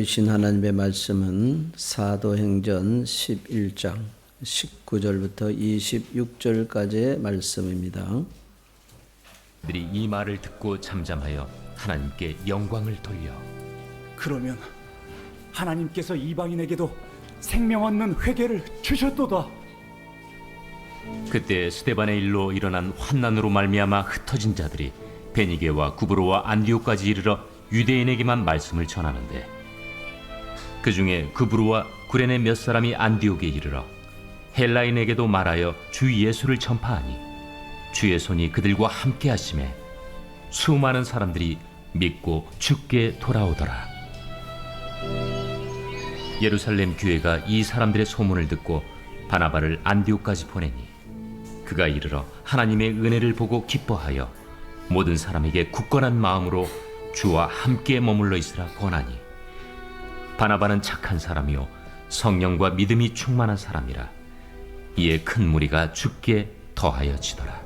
주신 하나님의 말씀은 사도행전 11장 19절부터 26절까지의 말씀입니다. 들이 이 말을 듣고 잠잠하여 하나님께 영광을 돌려 그러면 하나님께서 이방인에게도 생명 얻는 회개를 주셨도다. 그때 스데반의 일로 일어난 환난으로 말미암아 흩어진 자들이 베니게와 구브로와 안디옥까지 이르러 유대인에게만 말씀을 전하는데 그 중에 구브로와 구레네 몇 사람이 안디옥에 이르러 헬라인에게도 말하여 주 예수를 전파하니 주의 손이 그들과 함께 하심에 수많은 사람들이 믿고 주께 돌아오더라. 예루살렘 교회가 이 사람들의 소문을 듣고 바나바를 안디옥까지 보내니 그가 이르러 하나님의 은혜를 보고 기뻐하여 모든 사람에게 굳건한 마음으로 주와 함께 머물러 있으라 권하니 바나바는 착한 사람이요 성령과 믿음이 충만한 사람이라. 이에 큰 무리가 주께 더하여지더라.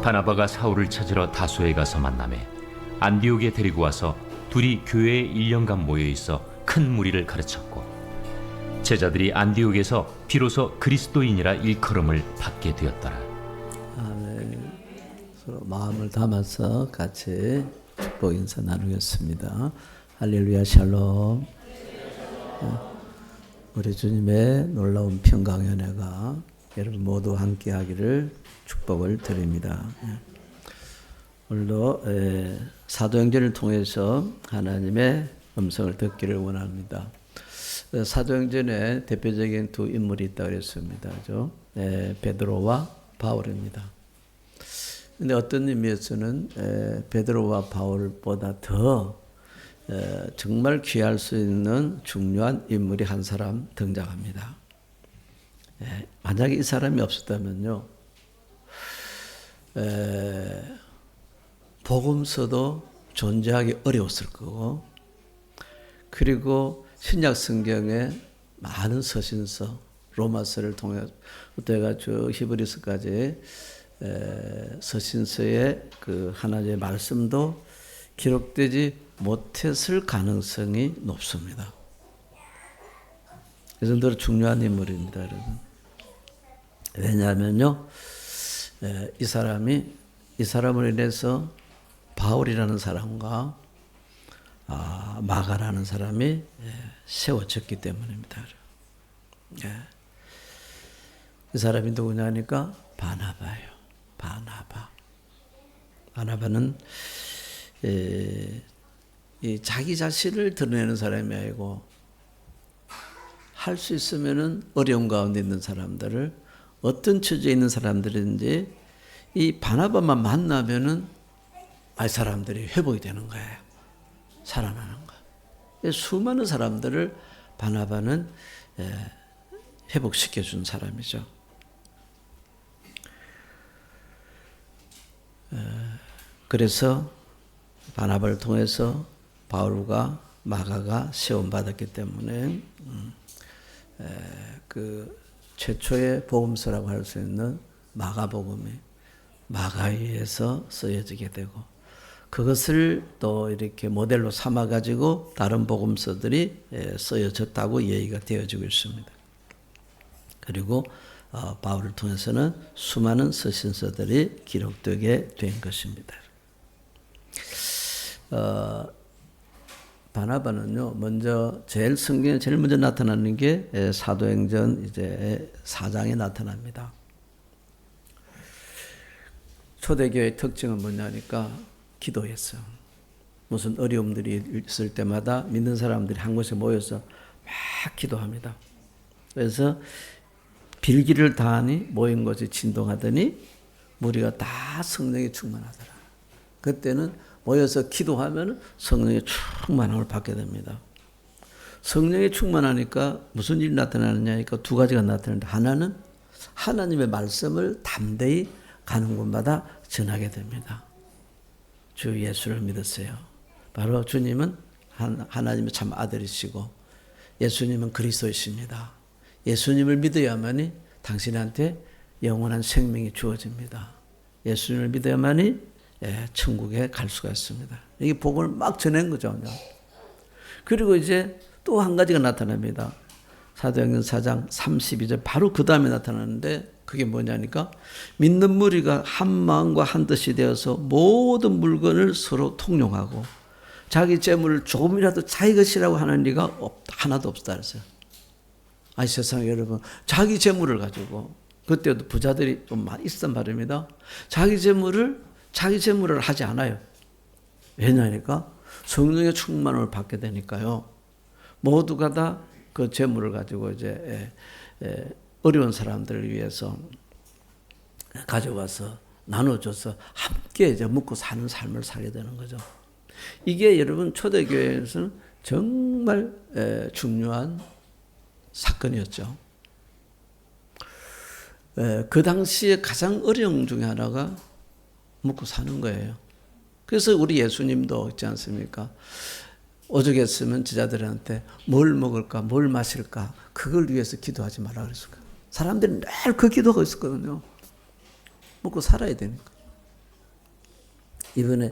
바나바가 사울을 찾으러 다소에 가서 만나매 안디옥에 데리고 와서 둘이 교회에 1년간 모여 있어 큰 무리를 가르쳤고 제자들이 안디옥에서 비로소 그리스도인이라 일컬음을 받게 되었더라. 아멘. 서로 마음을 담아서 같이 축복 인사 나누겠습니다. 할렐루야 샬롬. 우리 주님의 놀라운 평강의 은혜가 여러분 모두 함께 하기를 축복을 드립니다. 오늘도 사도행전을 통해서 하나님의 음성을 듣기를 원합니다. 사도행전에 대표적인 두 인물이 있다고 그랬습니다. 베드로와 바울입니다. 근데 어떤 의미에서는 베드로와 바울보다 더 정말 귀할 수 있는 중요한 인물이 한 사람 등장합니다. 만약에 이 사람이 없었다면요, 복음서도 존재하기 어려웠을 거고, 그리고 신약 성경에 많은 서신서, 로마서를 통해 때가 쭉 히브리서까지 서신서의 그 하나님의 말씀도 기록되지 못했을 가능성이 높습니다. 그 정도로 중요한 인물입니다, 여러분. 왜냐하면요, 이 사람을 인해서 바울이라는 사람과 마가라는 사람이 세워졌기 때문입니다. 이 사람이 누구냐니까 바나바예요. 바나바는 이 자기 자신을 드러내는 사람이 아니고 할 수 있으면은 어려운 가운데 있는 사람들을 어떤 처지에 있는 사람들인지 이 바나바만 만나면은 사람들이 회복이 되는 거예요. 살아나는 거. 수많은 사람들을 바나바는 회복시켜 준 사람이죠. 그래서 바나바를 통해서 바울과 마가가 세움받았기 때문에 그 최초의 복음서라고 할 수 있는 마가복음이 마가에 의해서 쓰여지게 되고 그것을 또 이렇게 모델로 삼아가지고 다른 복음서들이 쓰여졌다고 얘기가 되어지고 있습니다. 그리고 바울을 통해서는 수많은 서신서들이 기록되게 된 것입니다. 바나바는요, 먼저 성경에 제일 먼저 나타나는 게 사도행전 이제 4장에 나타납니다. 초대교회의 특징은 뭐냐니까 기도했어요. 무슨 어려움들이 있을 때마다 믿는 사람들이 한 곳에 모여서 막 기도합니다. 그래서 빌기를 다하니 모인 곳에 진동하더니 무리가 다 성령에 충만하더라. 그때는 모여서 기도하면 성령의 충만함을 받게 됩니다. 성령에 충만하니까 무슨 일이 나타나느냐니까 두 가지가 나타나는데 하나는 하나님의 말씀을 담대히 가는 곳마다 전하게 됩니다. 주 예수를 믿으세요. 바로 주님은 하나님의 참 아들이시고 예수님은 그리스도이십니다. 예수님을 믿어야만이 당신한테 영원한 생명이 주어집니다. 예수님을 믿어야만이 천국에 갈 수가 있습니다. 이게 복음을 막 전한 거죠. 그리고 이제 또 한 가지가 나타납니다. 사도행전 4장 32절 바로 그 다음에 나타나는데 그게 뭐냐니까 믿는 무리가 한 마음과 한 뜻이 되어서 모든 물건을 서로 통용하고 자기 재물을 조금이라도 자기 것이라고 하는 리가 하나도 없다 그랬어요. 아니 세상에 여러분 자기 재물을 가지고 그때도 부자들이 좀 많이 있었단 말입니다. 자기 재물을 하지 않아요. 왜냐니까 성령의 충만을 받게 되니까요. 모두가 다 그 재물을 가지고 이제 어려운 사람들을 위해서 가져와서 나눠줘서 함께 이제 먹고 사는 삶을 살게 되는 거죠. 이게 여러분 초대교회에서는 정말 중요한 사건이었죠. 그 당시에 가장 어려움 중에 하나가 먹고 사는 거예요. 그래서 우리 예수님도 있지 않습니까? 오죽했으면 제자들한테 뭘 먹을까, 뭘 마실까, 그걸 위해서 기도하지 말라 그랬을 거예요. 사람들이 늘 그 기도가 있었거든요. 먹고 살아야 되니까. 이번에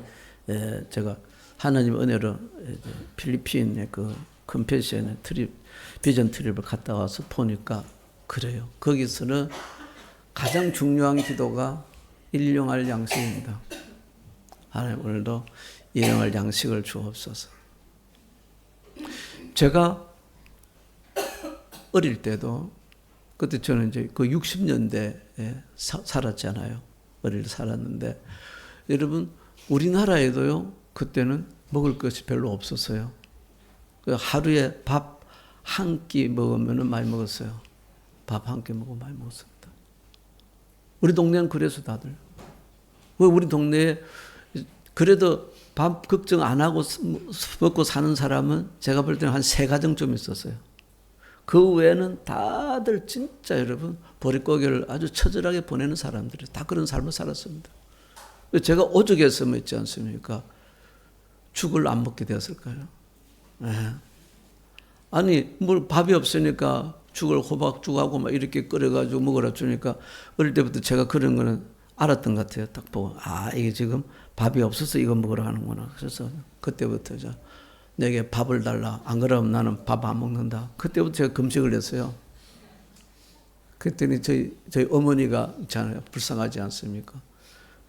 제가 하나님 은혜로 필리핀의 그 컨펜션에 비전 트립을 갔다 와서 보니까 그래요. 거기서는 가장 중요한 기도가 일용할 양식입니다. 하나님 오늘도 일용할 양식을 주옵소서. 제가 어릴 때도 그때 저는 이제 그 60년대에 살았잖아요. 어릴 때 살았는데 여러분 우리나라에도요 그때는 먹을 것이 별로 없었어요. 하루에 밥 한 끼 먹으면 많이 먹었어요. 밥 한 끼 먹으면 많이 먹었습니다. 우리 동네는 그래서 다들 우리 동네에 그래도 밥 걱정 안 하고 먹고 사는 사람은 제가 볼 때는 한 3가정 좀 있었어요. 그 외에는 다들 진짜 여러분 보릿고개를 아주 처절하게 보내는 사람들이 다 그런 삶을 살았습니다. 제가 오죽했으면 있지 않습니까? 죽을 안 먹게 되었을까요? 아니 뭘 밥이 없으니까 죽을 호박죽하고 막 이렇게 끓여가지고 먹으라 주니까 어릴 때부터 제가 그런 거는 알았던 것 같아요. 딱 보고 이게 지금 밥이 없어서 이거 먹으러 하는구나. 그래서 그때부터 내게 밥을 달라. 안 그러면 나는 밥 안 먹는다. 그때부터 제가 금식을 했어요. 그때는 저희 어머니가 있잖아요. 불쌍하지 않습니까?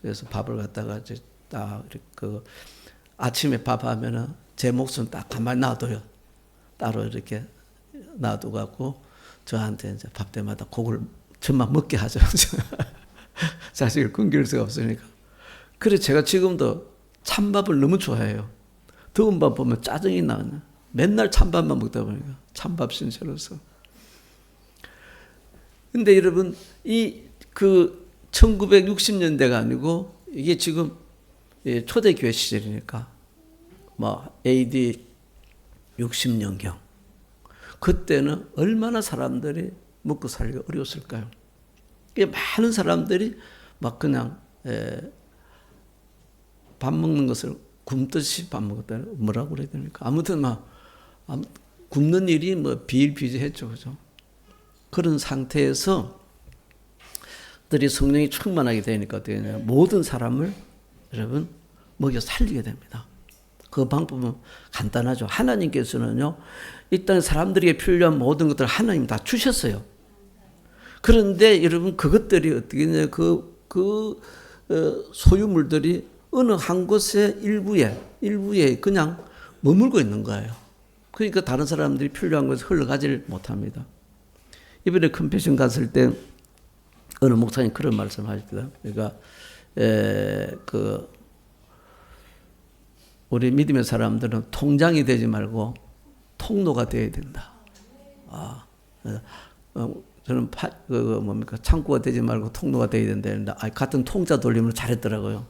그래서 밥을 갖다가 이제 딱 이렇게 아침에 밥하면은 제 목숨 딱 가만히 놔둬요. 따로 이렇게 놔두고 저한테 이제 밥 때마다 그걸 저만 먹게 하죠. 자식을 굶길 수가 없으니까. 그래서 제가 지금도 찬밥을 너무 좋아해요. 더운 밥 보면 짜증이 나요. 맨날 찬밥만 먹다 보니까 찬밥 신세로서. 근데 여러분 그 1960년대가 아니고 이게 지금 초대교회 시절이니까 뭐 AD 60년경 그때는 얼마나 사람들이 먹고 살기가 어려웠을까요? 많은 사람들이 막 그냥 밥 먹는 것을 굶듯이 밥 먹었다. 뭐라고 그래야 됩니까? 아무튼 굶는 일이 비일비재했죠, 그죠? 그런 상태에서 들이 성령이 충만하게 되니까 어떻게 되냐? 모든 사람을 여러분 먹여 살리게 됩니다. 그 방법은 간단하죠. 하나님께서는요, 일단 사람들에게 필요한 모든 것들을 하나님 다 주셨어요. 그런데 여러분 그것들이 어떻게 되냐? 소유물들이 어느 한 곳에 일부에 그냥 머물고 있는 거예요. 그러니까 다른 사람들이 필요한 것을 흘러가지를 못합니다. 이번에 컨펜션 갔을 때 어느 목사님 그런 말씀을 하셨거든요. 그러니까 우리 믿음의 사람들은 통장이 되지 말고 통로가 되어야 된다. 저는 창고가 되지 말고 통로가 되어야 된다. 같은 통자 돌림을 잘했더라고요.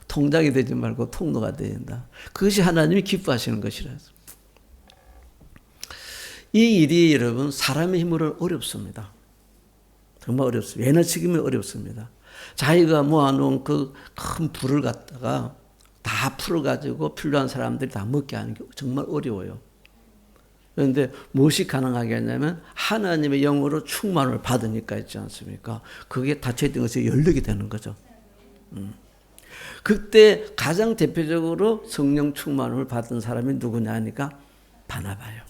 통장이 되지 말고 통로가 되어야 된다. 그것이 하나님이 기뻐하시는 것이라. 이 일이 여러분 사람의 힘으로는 어렵습니다. 정말 어렵습니다. 에너지기면 어렵습니다. 자기가 모아놓은 그 큰 불을 갖다가 다 풀어가지고 필요한 사람들이 다 먹게 하는 게 정말 어려워요. 그런데 무엇이 가능하게 하냐면 하나님의 영으로 충만을 받으니까 있지 않습니까? 그게 닫혀있던 것이 열리게 되는 거죠. 그때 가장 대표적으로 성령 충만을 받은 사람이 누구냐 하니까 바나바예요.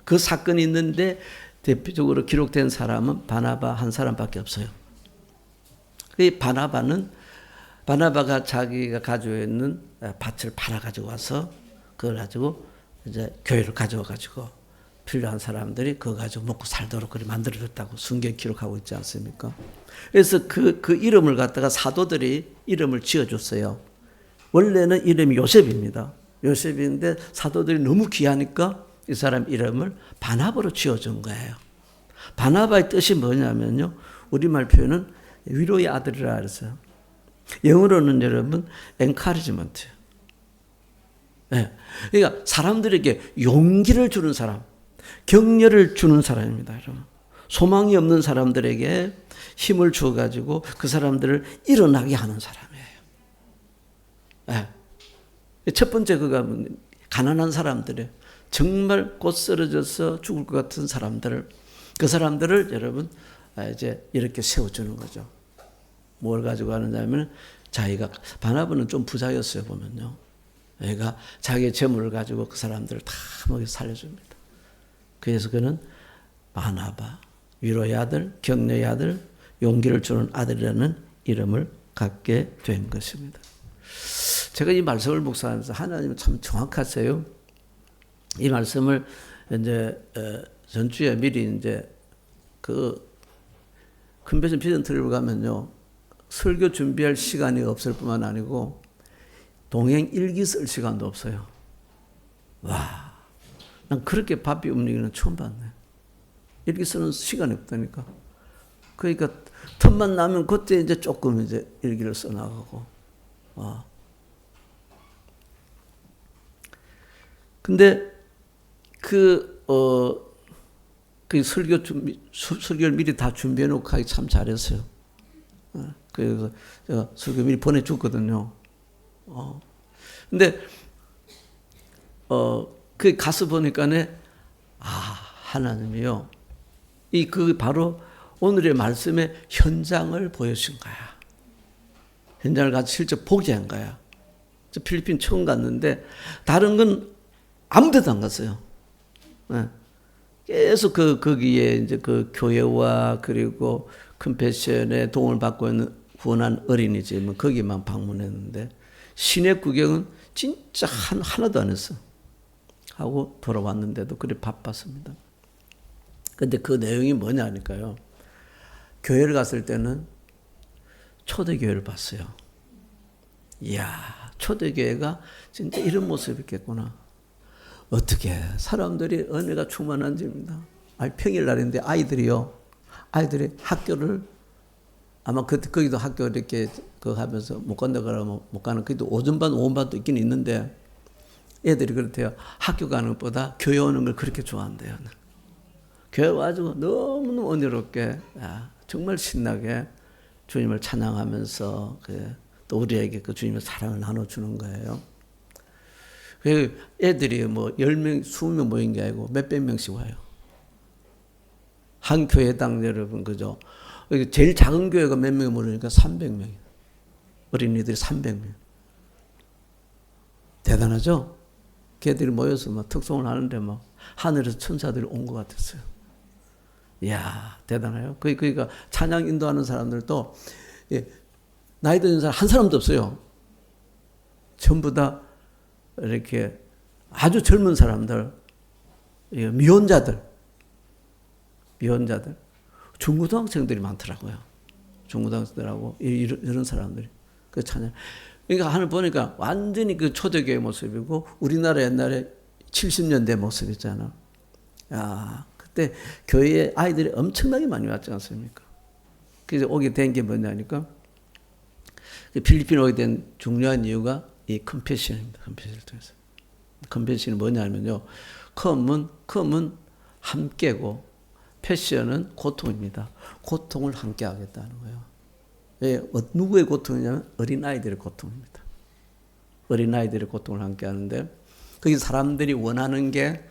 그 사건이 있는데 대표적으로 기록된 사람은 바나바 한 사람밖에 없어요. 이 바나바가 자기가 가지고 있는 밭을 팔아 가지고 와서 그걸 가지고 이제 교회를 가져와 가지고 필요한 사람들이 그거 가지고 먹고 살도록 그렇게 만들어줬다고 성경 기록하고 있지 않습니까? 그래서 그 이름을 갖다가 사도들이 이름을 지어줬어요. 원래는 이름이 요셉입니다. 요셉인데 사도들이 너무 귀하니까 이 사람 이름을 바나바로 지어준 거예요. 바나바의 뜻이 뭐냐면요. 우리말 표현은 위로의 아들이라 그랬어요. 영어로는 여러분 encouragement예요. 네. 그러니까 사람들에게 용기를 주는 사람, 격려를 주는 사람입니다. 여러분. 소망이 없는 사람들에게 힘을 주어가지고 그 사람들을 일어나게 하는 사람이에요. 네. 첫 번째 그가 가난한 사람들이에요. 정말 곧 쓰러져서 죽을 것 같은 사람들을, 그 사람들을 여러분 이제 이렇게 세워주는 거죠. 뭘 가지고 하느냐면 자기가 바나바는 좀 부자였어요 보면요. 얘가 자기의 재물을 가지고 그 사람들을 다 먹여 살려줍니다. 그래서 그는 바나바, 위로의 아들, 격려의 아들, 용기를 주는 아들이라는 이름을 갖게 된 것입니다. 제가 이 말씀을 묵상하면서 하나님은 참 정확하세요. 이 말씀을 이제 전주에 미리 이제 그 컨벤션 비전 트립을 가면요. 설교 준비할 시간이 없을 뿐만 아니고 동행 일기 쓸 시간도 없어요. 와, 난 그렇게 바삐 움직이는 처음 봤네. 일기 쓰는 시간이 없다니까. 그러니까 틈만 나면 그때 이제 조금 이제 일기를 써나가고. 와. 근데 그 설교를 미리 다 준비해 놓고 하기 참 잘했어요. 그래서 제가 설교 미리 보내줬거든요. 근데, 그 가서 보니까네, 하나님이요. 바로 오늘의 말씀의 현장을 보여준 거야. 현장을 가서 실제 보게 한 거야. 저 필리핀 처음 갔는데, 다른 건 아무 데도 안 갔어요. 네. 계속 거기에 이제 그 교회와 그리고 컨페션에 도움을 받고 있는 구원한 어린이집, 거기만 방문했는데, 시내 구경은 진짜 하나도 안 했어. 하고 돌아왔는데도 그래 바빴습니다. 근데 그 내용이 뭐냐니까요. 교회를 갔을 때는 초대교회를 봤어요. 이야, 초대교회가 진짜 이런 모습이겠구나. 어떻게 사람들이 은혜가 충만한 집입니다. 평일날인데 아이들이 학교를 아마 거기도 학교 이렇게 하면서 못 간다 그러면 못 가는 거기도 오전반 오후반도 있긴 있는데 애들이 그렇대요. 학교 가는 것보다 교회 오는 걸 그렇게 좋아한대요. 교회 와가지고 너무너무 은혜롭게 정말 신나게 주님을 찬양하면서 또 우리에게 그 주님의 사랑을 나눠주는 거예요. 애들이 10명, 20명 모인 게 아니고 몇백 명씩 와요. 한 교회당 여러분, 그죠? 제일 작은 교회가 몇 명이 모르니까 300명. 어린이들이 300명. 대단하죠? 걔들이 모여서 특송을 하는데 하늘에서 천사들이 온 것 같았어요. 이야, 대단해요. 그러니까 찬양 인도하는 사람들도 나이 드는 사람 한 사람도 없어요. 전부 다 이렇게 아주 젊은 사람들, 미혼자들, 중고등학생들이 많더라고요. 중고등학생들하고 이런 사람들이 그 찬양. 그러니까 하늘 보니까 완전히 그 초대교회 모습이고 우리나라 옛날에 70년대 모습 있잖아. 야, 그때 교회에 아이들이 엄청나게 많이 왔지 않습니까? 그래서 오게 된 게 뭐냐니까 필리핀 오게 된 중요한 이유가 이 컨페션입니다. 컨페션을 통해서. 컨페션이 뭐냐면요. 컴은 함께고 패션은 고통입니다. 고통을 함께 하겠다는 거예요. 누구의 고통이냐면 어린아이들의 고통입니다. 어린아이들의 고통을 함께 하는데 거기 사람들이 원하는 게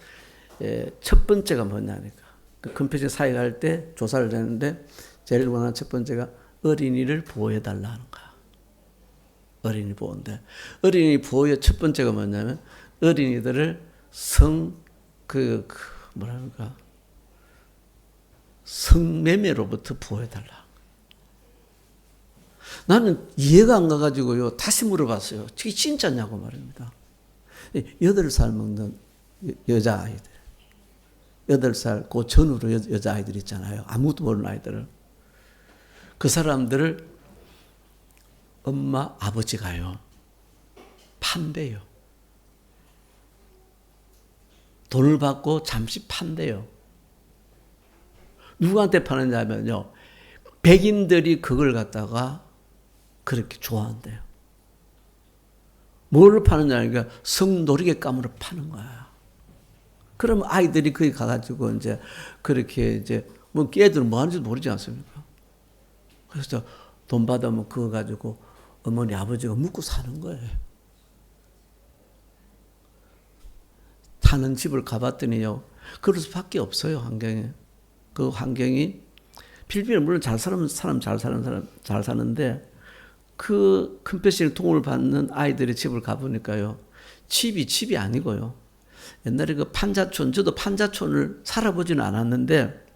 첫 번째가 뭐냐니까. 그 컨페션 사회 갈 때 조사를 했는데 제일 원하는 첫 번째가 어린이를 보호해달라는 거야. 어린이 보호인데 어린이 보호의 첫 번째가 뭐냐면 어린이들을 뭐랄까, 성매매로부터 보호해달라. 나는 이해가 안 가가지고요. 다시 물어봤어요. 이게 진짜냐고 말입니다. 8살 먹는 여자아이들. 8살 그 전후로 여자아이들 있잖아요. 아무것도 모르는 아이들을. 그 사람들을 엄마, 아버지가요. 판대요. 돈을 받고 잠시 판대요. 누구한테 파느냐면요. 백인들이 그걸 갖다가 그렇게 좋아한대요. 뭐를 파느냐니까 성놀이객감으로 파는 거야. 그럼 아이들이 거기 가가지고 이제 그렇게 이제 뭐 걔들은 뭐 하는지도 모르지 않습니까? 그래서 돈 받으면 그거 가지고 어머니 아버지가 묵고 사는 거예요. 사는 집을 가봤더니요. 그럴 수밖에 없어요. 환경에. 그 환경이 필리핀은 물론 잘 사는 사람 잘 사는데 그 컴패션 도움을 받는 아이들의 집을 가보니까요. 집이 아니고요. 옛날에 그 판자촌, 저도 판자촌을 살아보지는 않았는데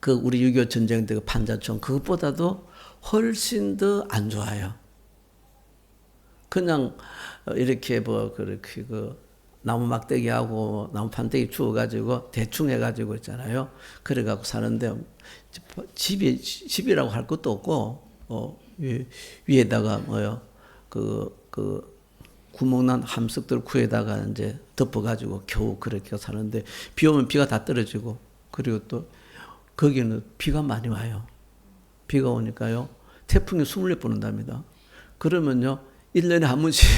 그 우리 6.25 전쟁 때 그 판자촌 그것보다도 훨씬 더 안 좋아요. 그냥 이렇게 뭐 그렇게 그 나무 막대기하고 나무 판때기 주워가지고 대충 해가지고 있잖아요. 그래갖고 사는데 집이라고 할 것도 없고 위에다가 뭐요 그 구멍난 함석들 구에다가 이제 덮어가지고 겨우 그렇게 사는데 비 오면 비가 다 떨어지고 그리고 또 거기는 비가 많이 와요. 비가 오니까요 태풍이 24번 온답니다. 그러면요 1년에 한 번씩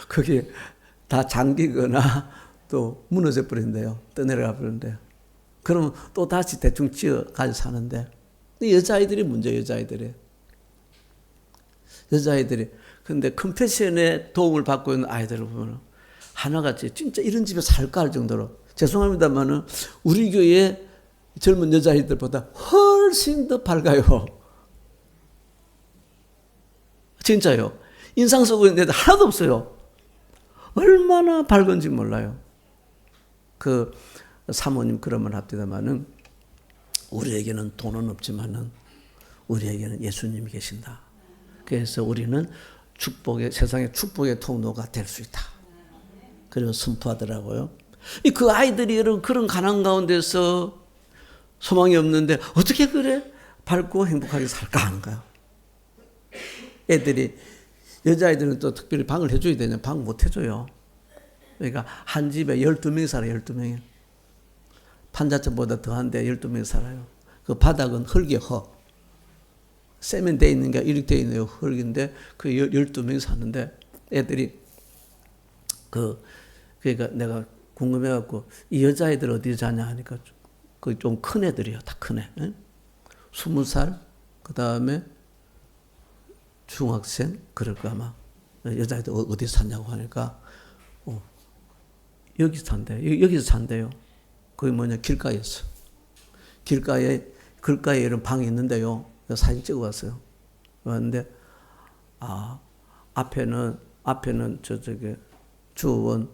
거기 다 잠기거나 또 무너져 버린대요. 떠내려가 버린대요. 그러면 또 다시 대충 지어 가지고 사는데 여자아이들이 문제예요. 여자아이들이. 근데 컴패션의 도움을 받고 있는 아이들을 보면 하나같이 진짜 이런 집에 살까 할 정도로 죄송합니다만은 우리 교회 젊은 여자아이들보다 훨씬 더 밝아요. 진짜요. 인상 쓰고 있는 애들 하나도 없어요. 얼마나 밝은지 몰라요. 그 사모님 그런 말 합디다마는 우리에게는 돈은 없지만은 우리에게는 예수님이 계신다. 그래서 우리는 세상의 축복의 통로가 될 수 있다. 그리고 선포하더라고요. 그 아이들이 그런 가난 가운데서 소망이 없는데 어떻게 그래? 밝고 행복하게 살까 하는 거야. 애들이 여자아이들은 또 특별히 방을 해줘야 되냐. 방 못 해줘요. 그러니까 한 집에 12명이 살아요. 12명이. 판자촌보다 더한데 12명이 살아요. 그 바닥은 흙이 세면 돼 있는 게 이렇게 돼 있는 흙인데 그 12명이 사는데 애들이 그러니까 내가 궁금해갖고 이 여자애들 어디 자냐 하니까 그 좀 큰 애들이요. 다 큰 애. 20살 그 다음에 중학생 그럴까 아마 여자애들 어디 산냐고 하니까 여기 산대. 여기서 산대요. 거기 뭐냐 길가에서. 길가에 이런 방이 있는데요. 사진 찍어봤어요. 그런데 앞에는 저쪽에 주원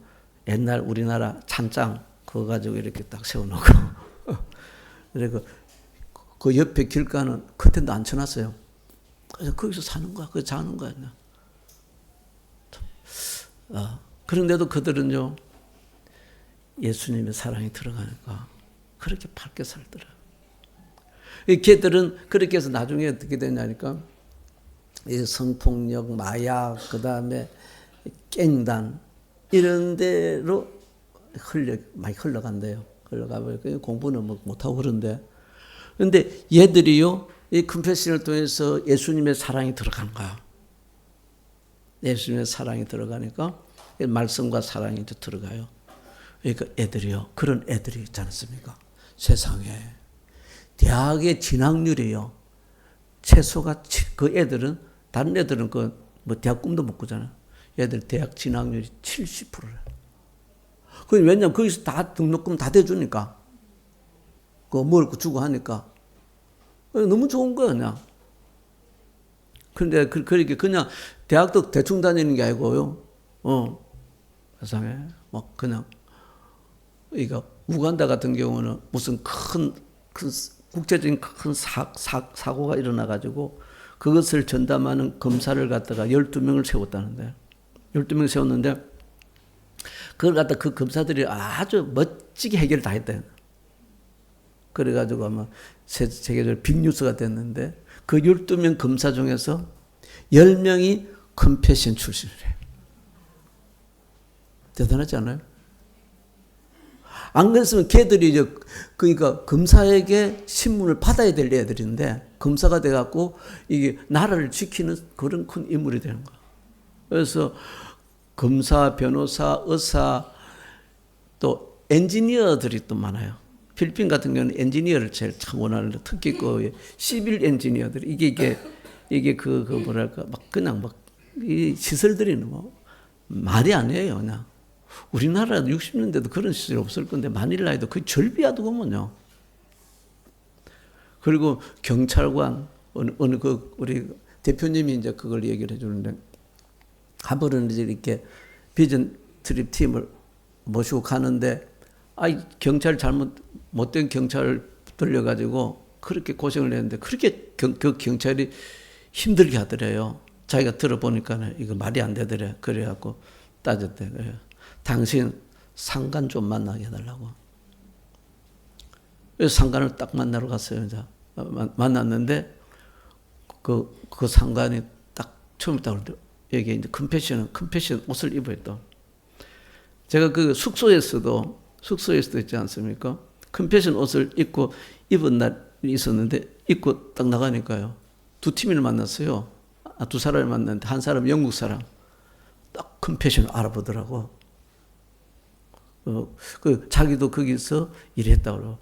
옛날 우리나라 찬장 그거 가지고 이렇게 딱 세워놓고 그리고 그 옆에 길가는 커튼도 안 쳐놨어요. 그래서 거기서 사는 거야. 거기서 자는 거야. 그런데도 그들은요 예수님의 사랑이 들어가니까 그렇게 밝게 살더라. 이 걔들은 그렇게 해서 나중에 어떻게 되냐니까 이 성폭력, 마약, 그 다음에 깽단 이런 데로 많이 흘러간대요. 흘러가버리고 공부는 뭐 못하고 그런데. 그런데 얘들이요 이 컴패션을 통해서 예수님의 사랑이 들어간 거야. 예수님의 사랑이 들어가니까 말씀과 사랑이 들어가요. 그러니까 애들이요 그런 애들이 있지 않습니까? 세상에. 대학의 진학률이요. 최소가 그 애들은 다른 애들은 뭐 대학 꿈도 못 꾸잖아. 애들 대학 진학률이 70%래. 왜냐면 거기서 다 등록금 다 대주니까. 그거 먹을 거 주고 하니까. 너무 좋은 거야 그냥. 그런데 그렇게 그냥 대학도 대충 다니는 게 아니고요. 세상에 막 그냥 그러니까 우간다 같은 경우는 무슨 큰 국제적인 큰 사고가 일어나가지고 그것을 전담하는 검사를 갖다가 12명을 세웠다는데 12명 세웠는데 그걸 갖다 그 검사들이 아주 멋지게 해결을 다 했다. 그래가지고 아마 세계적으로 빅뉴스가 됐는데 그 12명 검사 중에서 10명이 컴패션 출신이래요. 대단하지 않아요? 안 그랬으면 걔들이 이제 그러니까 검사에게 신문을 받아야 될 애들인데 검사가 돼갖고 이게 나라를 지키는 그런 큰 인물이 되는 거야. 그래서 검사, 변호사, 의사 또 엔지니어들이 또 많아요. 필리핀 같은 경우는 엔지니어를 제일 참 원하는데 특히 그 시빌 엔지니어들 이게 그 뭐랄까 막 그냥 막 이 시설들이 뭐 말이 아니에요. 그냥 우리나라도 60년대도 그런 시설이 없을 건데 마닐라에도 거의 절비하더구먼요. 그리고 경찰관 어느 그 우리 대표님이 이제 그걸 얘기를 해주는데 한 번은 이제 이렇게 비전 트립 팀을 모시고 가는데 경찰 못된 경찰을 들려가지고 그렇게 고생을 했는데 그렇게 그 경찰이 힘들게 하더래요. 자기가 들어보니까 이거 말이 안 되더래. 그래갖고 따졌대. 그래요. 당신 상관 좀 만나게 해달라고. 그래서 상관을 딱 만나러 갔어요. 이제 만났는데 그 상관이 딱 처음부터 그러더라고요. 여기 이제 컴패션 옷을 입어야 또. 제가 그 숙소에서도 있지 않습니까? 컴패션 옷을 입은 날이 있었는데 입고 딱 나가니까요. 두 팀을 만났어요. 두 사람을 만났는데 한 사람 영국 사람 딱 컴패션을 알아보더라고. 자기도 거기서 일했다고.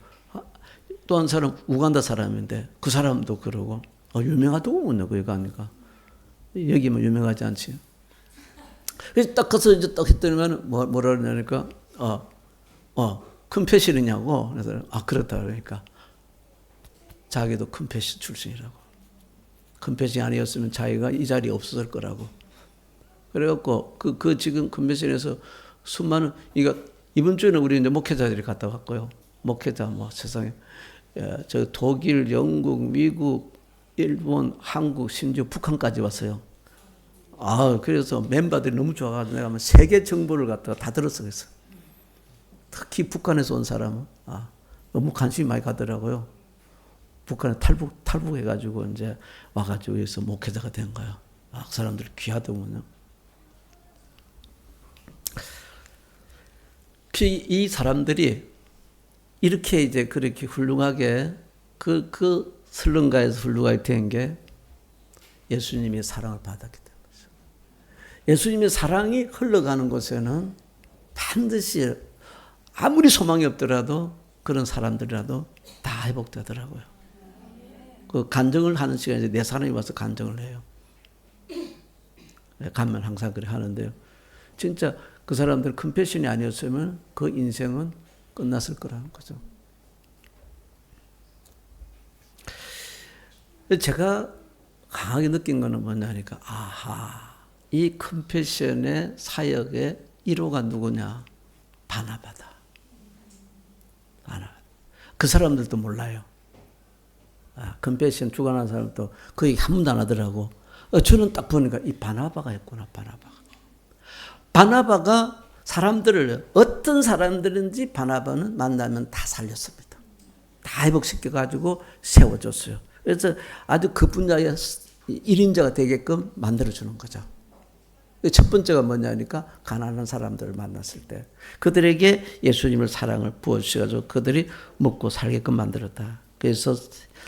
또 한 사람 우간다 사람인데 그 사람도 그러고 유명하더군요. 거기 가니까. 여기만 유명하지 않지. 그래서 딱 가서 이제 딱 했더니만 뭐라 그러냐니까 컴패션이냐고. 그래서 그렇다 그러니까 자기도 컴패션 출신이라고. 컴패션이 아니었으면 자기가 이 자리에 없었을 거라고. 그래갖고 그 지금 컴패션에서 수많은 이번 주에는 우리 이제 목회자들이 갔다 왔고요. 목회자 뭐 세상에 저 독일, 영국, 미국, 일본, 한국, 심지어 북한까지 왔어요. 그래서 멤버들이 너무 좋아가지고 내가 세계 정보를 갖다가 다 들었어. 그래서 특히 북한에서 온 사람은 너무 관심이 많이 가더라고요. 북한에 탈북해가지고 이제 와가지고 여기서 목회자가 된 거예요. 그 사람들이 귀하더군요. 이 사람들이 이렇게 이제 그렇게 훌륭하게 그 설렁가에서 훌륭하게 된 게 예수님의 사랑을 받았기 때문이죠. 예수님의 사랑이 흘러가는 곳에는 반드시 아무리 소망이 없더라도 그런 사람들이라도 다 회복되더라고요. 그 간증을 하는 시간에 네 사람이 와서 간증을 해요. 가면 항상 그렇게 하는데요. 진짜 그 사람들 컴패션이 아니었으면 그 인생은 끝났을 거라는 거죠. 제가 강하게 느낀 거는 뭐냐니까 이 컴패션의 사역의 1호가 누구냐? 바나바다. 그 사람들도 몰라요. 컴패션 주관하는 사람도 거의 한 번도 안 하더라고. 저는 딱 보니까 이 바나바가 있구나. 바나바가 사람들을 어떤 사람들인지 바나바는 만나면 다 살렸습니다. 다 회복시켜가지고 세워줬어요. 그래서 아주 그 분야의 1인자가 되게끔 만들어주는 거죠. 첫 번째가 뭐냐니까 가난한 사람들을 만났을 때 그들에게 예수님을 사랑을 부어주셔가지고 그들이 먹고 살게끔 만들었다. 그래서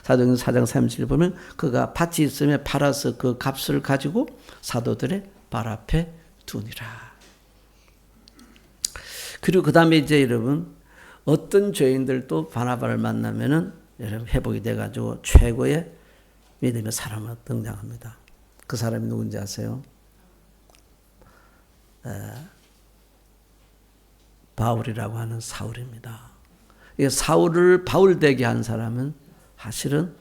사도행전 4장 37절 보면 그가 밭이 있으면 팔아서 그 값을 가지고 사도들의 발 앞에 두니라. 그리고 그 다음에 이제 여러분 어떤 죄인들도 바나바를 만나면은 여러분 회복이 돼가지고 최고의 믿음의 사람으로 등장합니다. 그 사람이 누군지 아세요? 바울이라고 하는 사울입니다. 사울을 바울 되게 한 사람은 사실은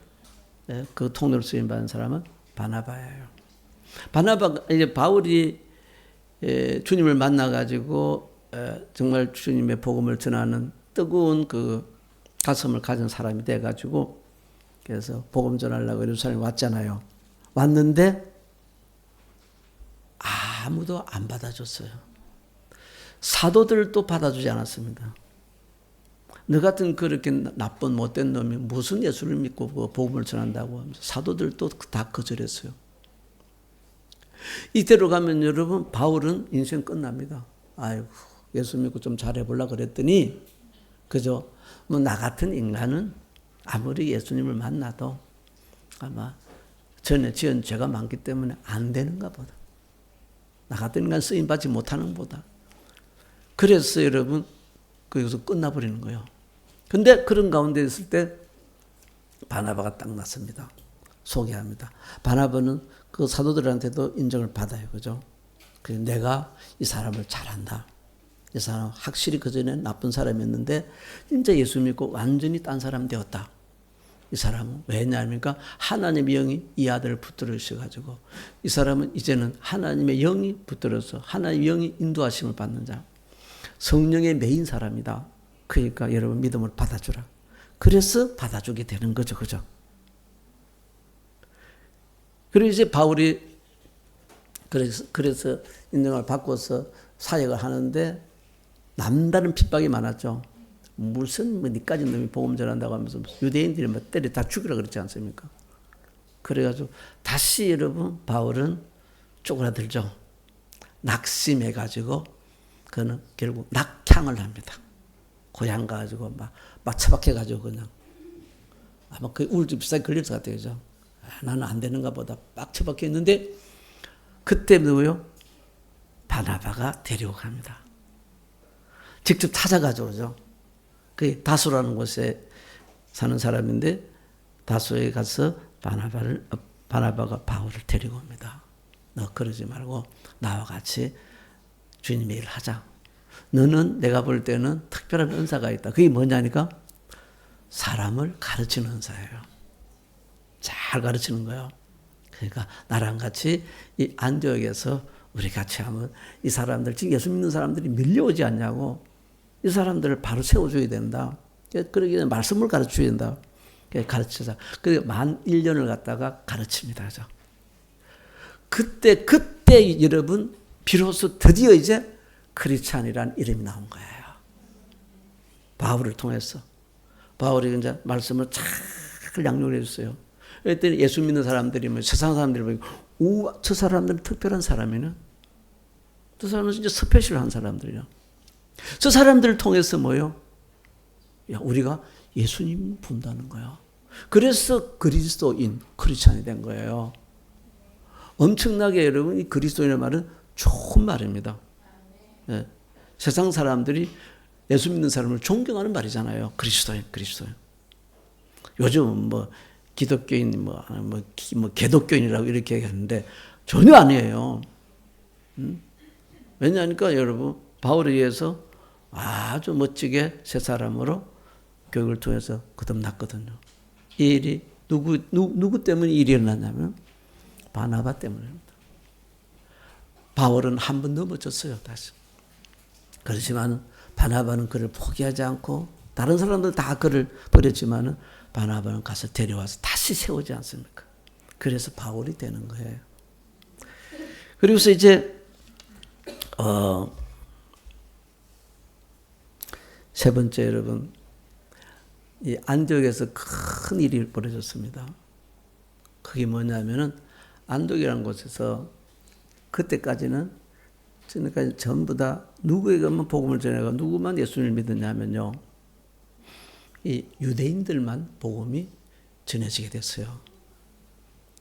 그 통로를 쓰임 받은 사람은 바나바예요. 바나바가 이제 바울이 주님을 만나가지고 정말 주님의 복음을 전하는 뜨거운 그 가슴을 가진 사람이 돼가지고 그래서 복음 전하려고 예루살렘에 왔잖아요. 왔는데 아무도 안 받아줬어요. 사도들도 받아주지 않았습니다. 너 같은 그렇게 나쁜 못된 놈이 무슨 예수를 믿고 복음을 전한다고 하면서 사도들도 다 거절했어요. 이대로 가면 여러분 바울은 인생 끝납니다. 아이고 예수 믿고 좀 잘해보려고 그랬더니 그죠? 뭐 나 같은 인간은 아무리 예수님을 만나도 아마 전에 지은 죄가 많기 때문에 안 되는가 보다. 나 같은 인간 쓰임받지 못하는 보다. 그래서 여러분 거기서 끝나버리는 거예요. 근데 그런 가운데 있을 때 바나바가 딱 났습니다. 소개합니다. 바나바는 그 사도들한테도 인정을 받아요. 그죠? 그래서 내가 이 사람을 잘한다. 이 사람 확실히 그전에 나쁜 사람이었는데 진짜 예수 믿고 완전히 딴 사람 되었다. 이 사람은 왜냐합니까? 하나님의 영이 이 아들을 붙들어 주셔가지고 이 사람은 이제는 하나님의 영이 붙들어서 하나님의 영이 인도하심을 받는 자. 성령의 메인 사람이다. 그러니까 여러분 믿음을 받아주라. 그래서 받아주게 되는 거죠. 그죠? 그리고 이제 바울이 그래서 인정을 받고서 사역을 하는데 남다른 핍박이 많았죠. 무슨 뭐 니까지 놈이 복음 전한다고 하면서 유대인들이 뭐 때려 다 죽이라 그랬지 않습니까? 그래가지고 다시 여러분 바울은 쪼그라들죠. 낙심해가지고 그는 결국 낙향을 합니다. 고향 가가지고 막 처박혀가지고 그냥 아마 그 우울증 비싸게 걸릴 것 같아요. 그죠? 나는 안 되는가 보다 막 처박혀 있는데 그때 누구요? 바나바가 데리고 갑니다. 직접 찾아가죠. 그죠? 그 다소라는 곳에 사는 사람인데 다소에 가서 바나바가 바울을 데리고 옵니다. 너 그러지 말고 나와 같이 주님의 일을 하자. 너는 내가 볼 때는 특별한 은사가 있다. 그게 뭐냐니까? 사람을 가르치는 은사예요. 잘 가르치는 거예요. 그러니까 나랑 같이 이 안디옥에서 우리 같이 하면 이 사람들, 지금 예수 믿는 사람들이 밀려오지 않냐고. 이 사람들을 바로 세워줘야 된다. 그러기 전에 말씀을 가르쳐야 된다. 가르치자. 그래서 만 1년을 갖다가 가르칩니다. 그죠? 그때 여러분, 비로소 드디어 이제 크리스찬이라는 이름이 나온 거예요. 바울을 통해서. 바울이 이제 말씀을 잘 양육해 줬어요. 그랬더니 예수 믿는 사람들이 뭐 세상 사람들이 보고, 우와, 저 사람들은 특별한 사람이네. 저 사람은 진짜 스페셜한 사람들이야. 저 사람들을 통해서 뭐요? 야, 우리가 예수님 본다는 거야. 그래서 그리스도인, 크리스찬이 된 거예요. 엄청나게 여러분, 이 그리스도인의 말은 좋은 말입니다. 예. 세상 사람들이 예수 믿는 사람을 존경하는 말이잖아요. 그리스도인. 요즘 뭐 기독교인, 뭐 개독교인이라고 이렇게 얘기하는데 전혀 아니에요. 왜냐하니까 여러분, 바울에 의해서 아주 멋지게 새 사람으로 교육을 통해서 거듭났거든요. 이 일이 누구 때문에 일이 일어났냐면 바나바 때문입니다. 바울은 한 번 넘어졌어요, 다시. 그렇지만 바나바는 그를 포기하지 않고 다른 사람들 다 그를 버렸지만은 바나바는 가서 데려와서 다시 세우지 않습니까? 그래서 바울이 되는 거예요. 그리고서 이제 세 번째 여러분, 이 안디옥에서 큰 일이 벌어졌습니다. 그게 뭐냐면은 안디옥이라는 곳에서 그때까지는 지금까지 전부 다 누구에게만 복음을 전해가 누구만 예수님을 믿었냐면요, 이 유대인들만 복음이 전해지게 됐어요.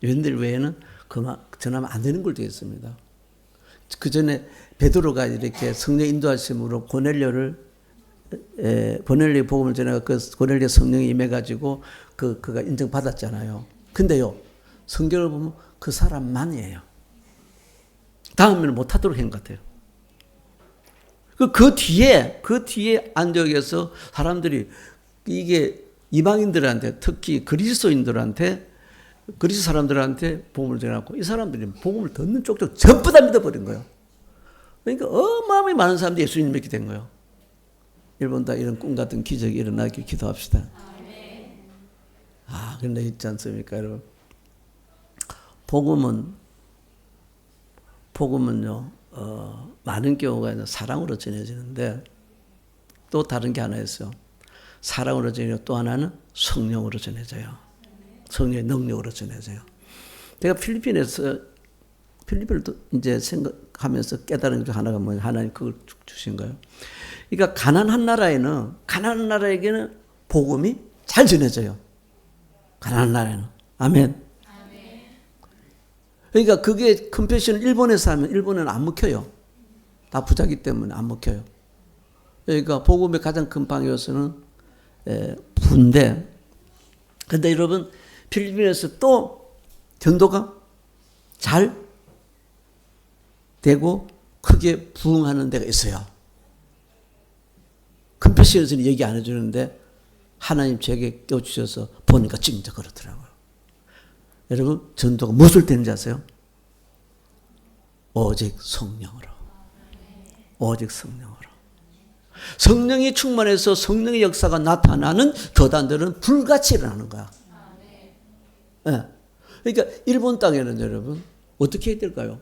유대인들 외에는 그만 전하면 안 되는 걸 되어 있습니다. 그 전에 베드로가 이렇게 성령 인도하심으로 고넬료의 복음을 전해가 그 고넬료 성령이 임해가지고 그가 인정받았잖아요. 근데요, 성경을 보면 그 사람만이에요. 다음에는 못하도록 한 것 같아요. 그 뒤에 안디옥에서 사람들이 이게 이방인들한테, 특히 그리스도인들한테, 그리스 사람들한테 복음을 전해갖고 이 사람들이 복음을 듣는 쪽쪽 전부 다 믿어버린 거예요. 그러니까 어마어마하게 많은 사람들이 예수님 믿게 된 거예요. 일본 다 이런 꿈 같은 기적이 일어나길 기도합시다. 그런데 있지 않습니까, 여러분? 복음은요, 많은 경우가 있는 사랑으로 전해지는데 또 다른 게 하나 있어요. 사랑으로 전해지고 또 하나는 성령으로 전해져요. 성령의 능력으로 전해져요. 제가 필리핀을 또 이제 생각하면서 깨달은 게 하나가 뭐냐, 하나님 그걸 주신 거예요. 그러니까 가난한 나라에게는 복음이 잘 전해져요. 가난한 나라에는. 아멘. 그러니까 그게 컴패션을 일본에서 하면 일본은 안 먹혀요. 다 부자기 때문에 안 먹혀요. 그러니까 복음의 가장 큰 방해요소는 부인데, 근데 여러분 필리핀에서 또 전도가 잘 되고 크게 부흥하는 데가 있어요. 컴패션에서는 얘기 안 해주는데 하나님 제게 껴주셔서 보니까 진짜 그렇더라고요. 여러분 전도가 무엇을 되는지 아세요? 오직 성령으로. 오직 성령으로. 성령이 충만해서 성령의 역사가 나타나는 교단들은 불같이 일어나는 거야. 네. 그러니까 일본 땅에는 여러분 어떻게 해야 될까요?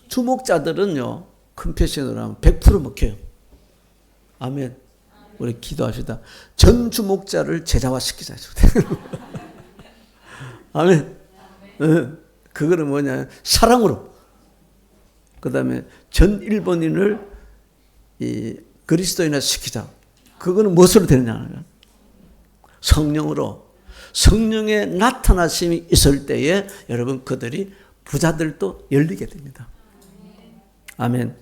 주목자들은요 컴패션으로 하면 100% 먹혀요. 아멘. 우리 기도합시다. 전 주목자를 제자화시키자. 아멘. 그거는 뭐냐? 사랑으로. 그 다음에 전 일본인을 그리스도인화 시키자. 그거는 무엇으로 되느냐? 성령으로. 성령의 나타나심이 있을 때에 여러분 그들이 부자들도 열리게 됩니다. 아멘.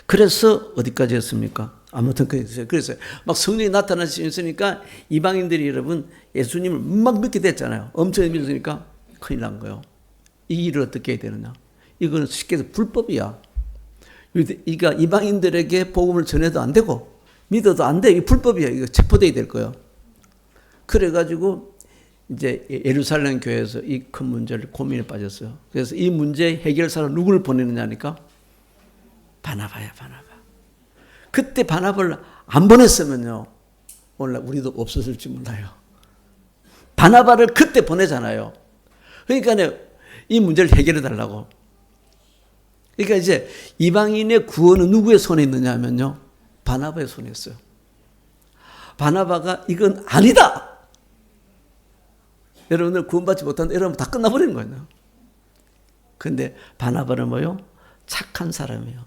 그래서 어디까지 했습니까? 아무튼 그래서 막 성령이 나타나시면 있으니까 이방인들이 여러분 예수님을 막 믿게 됐잖아요. 엄청 믿으니까 큰일 난 거예요. 이 일을 어떻게 해야 되느냐? 이거는 쉽게 해서 불법이야. 그러니까 이방인들에게 복음을 전해도 안 되고 믿어도 안 돼. 이게 불법이야. 이거 체포돼야 될 거예요. 그래가지고 이제 예루살렘 교회에서 이 큰 문제를 고민에 빠졌어요. 그래서 이 문제 해결사로 누구를 보내느냐니까 바나바야, 바나바. 그때 바나바를 안 보냈으면요, 오늘 우리도 없었을지 몰라요. 바나바를 그때 보내잖아요. 그러니까 이 문제를 해결해 달라고. 그러니까 이제 이방인의 구원은 누구의 손에 있느냐 하면요, 바나바의 손에 있어요. 바나바가 이건 아니다. 여러분들 구원받지 못한다. 여러분 다 끝나버리는 거예요. 근데 바나바는 뭐요? 착한 사람이에요.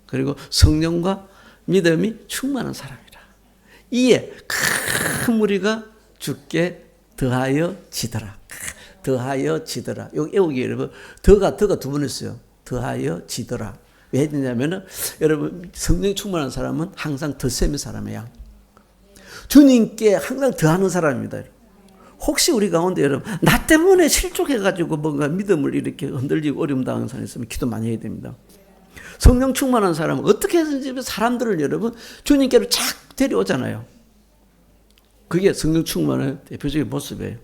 그리고 성령과 믿음이 충만한 사람이라. 이에 큰 무리가 주께 더하여 지더라. 더하여 지더라. 여기 여러분 더가 두 번 있어요. 더하여 지더라. 왜 했냐면은 여러분 성령이 충만한 사람은 항상 덧셈의 사람이야. 주님께 항상 더하는 사람입니다. 혹시 우리 가운데 여러분 나 때문에 실족해가지고 뭔가 믿음을 이렇게 흔들리고 어려움 당하는 사람이 있으면 기도 많이 해야 됩니다. 성령 충만한 사람은 어떻게 해서든지 사람들을 여러분 주님께로 착 데려오잖아요. 그게 성령 충만의 대표적인 모습이에요.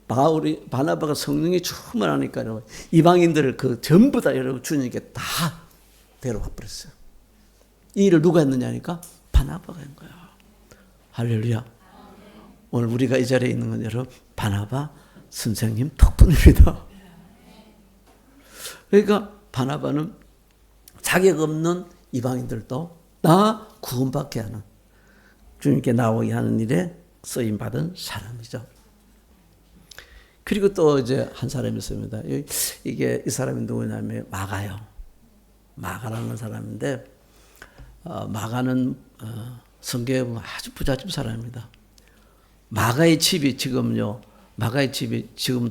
바나바가 성령이 충만하니까 여러분 이방인들을 그 전부 다 여러분 주님께 다 데려와 버렸어요. 이 일을 누가 했느냐니까 바나바가 한 거야. 할렐루야. 오늘 우리가 이 자리에 있는 건 여러분 바나바 선생님 덕분입니다. 그러니까 바나바는 자격 없는 이방인들도 나 구원받게 하는 주님께 나오게 하는 일에 쓰임받은 사람이죠. 그리고 또 이제 한 사람이 있습니다. 이 사람이 누구냐면 마가요. 마가라는 사람인데 마가는 성경에 보면 아주 부잣집 사람입니다. 마가의 집이 지금도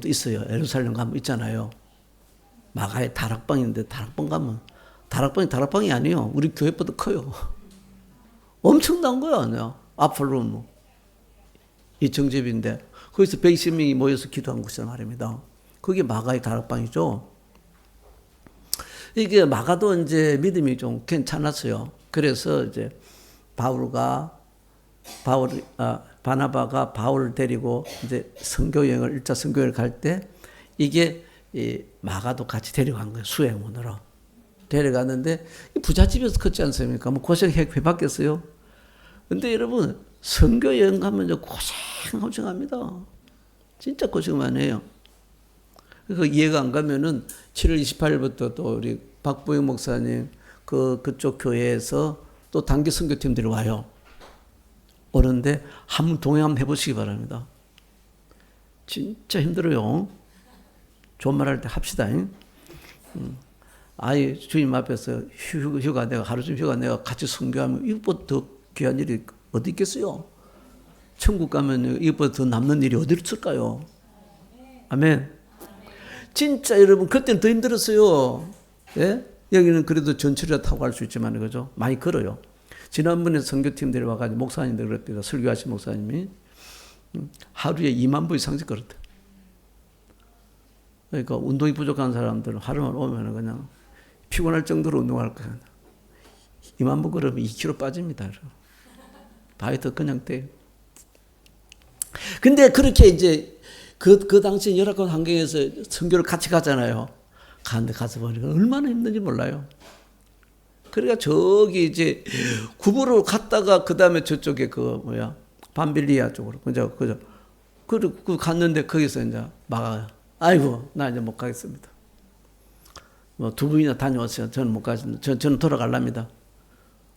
있어요. 예루살렘 가면 있잖아요. 마가의 다락방인데 다락방 가면 다락방이 아니에요. 우리 교회보다 커요. 엄청난 거야. 아폴로 이 정집인데 거기서 120명이 모여서 기도한 곳이란 말입니다. 그게 마가의 다락방이죠. 이게 마가도 이제 믿음이 좀 괜찮았어요. 그래서 이제 바나바가 바울을 데리고 이제 선교여행을 1차 선교여행을 갈 때 이게 이 마가도 같이 데려간 거예요. 수행원으로 데려가는데 부잣집에서 컸지 않습니까? 뭐 고생해봤겠어요? 근데 여러분 선교 여행 가면 고생합니다. 진짜 고생만 해요. 그 이해가 안 가면은 7월 28일부터 또 우리 박보영 목사님 그쪽 교회에서 또 단기 선교팀들이 와요. 오는데 한번 동행 한번 해보시기 바랍니다. 진짜 힘들어요. 좋은 말 할 때 합시다. 아이 주님 앞에서 휴가 내가 하루 좀 휴가 내가 같이 선교하면 이것보다 더 귀한 일이 어디 있겠어요? 천국 가면 이것보다 더 남는 일이 어디 있을까요? 아멘. 진짜 여러분 그때는 더 힘들었어요. 예? 여기는 그래도 전철이라 타고 갈 수 있지만 그죠? 많이 걸어요. 지난번에 선교팀들이 와가지고 목사님들 그랬대요. 설교하신 목사님이 하루에 2만 보 이상씩 걸었대. 그러니까 운동이 부족한 사람들은 하루만 오면 그냥 피곤할 정도로 운동할 거예요. 2만 보 걸으면 2kg 빠집니다. 다이어트 그냥 돼요. 근데 그렇게 이제 그 당시 열악한 환경에서 선교를 같이 가잖아요. 가는데 가서 보니까 얼마나 힘든지 몰라요. 그러니까 저기 이제 구부로 갔다가 그 다음에 저쪽에 밤빌리아 쪽으로 그죠. 그 갔는데 거기서 이제 막아요. 아이고 나 이제 못 가겠습니다. 뭐 두 분이나 다녀왔어요. 저는 못 가겠습니다. 저는 돌아갈랍니다.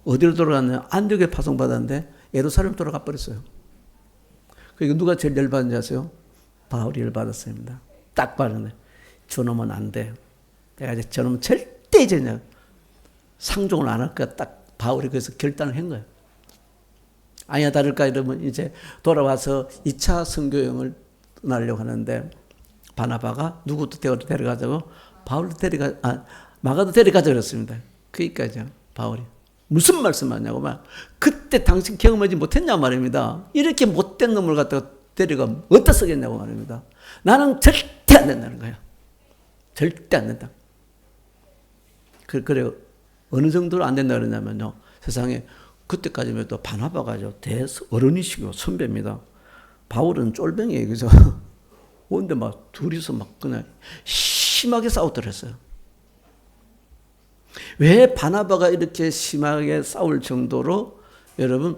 어디로 돌아갔냐면 안디옥에 파송받았는데 예루살렘 돌아가 버렸어요. 그러니까 누가 제일 열받은지 아세요? 바울이 열받았습니다. 딱 봤는데 저놈은 안 돼. 내가 이제 저놈은 절대 이제 상종을 안 할 거야. 딱 바울이 그래서 결단을 한 거예요. 아니야 다를까 이러면 이제 돌아와서 2차 선교여행을 떠나려고 하는데 바나바가 누구도 데려가자고 마가도 데려가자 그랬습니다. 그러니까죠 바울이 무슨 말씀하냐고 막 그때 당신 경험하지 못했냐 말입니다. 이렇게 못된 놈을 갖다가 데려가면 어디다 쓰겠냐고 말입니다. 나는 절대 안 된다는 거예요. 절대 안 된다. 그래요. 어느 정도로 안 된다 그러냐면요. 세상에 그때까지면 또 바나바가 어른이시고 선배입니다. 바울은 쫄병이에요. 그죠? 근데 막 둘이서 막 그냥 심하게 싸우더랬어요. 왜 바나바가 이렇게 심하게 싸울 정도로 여러분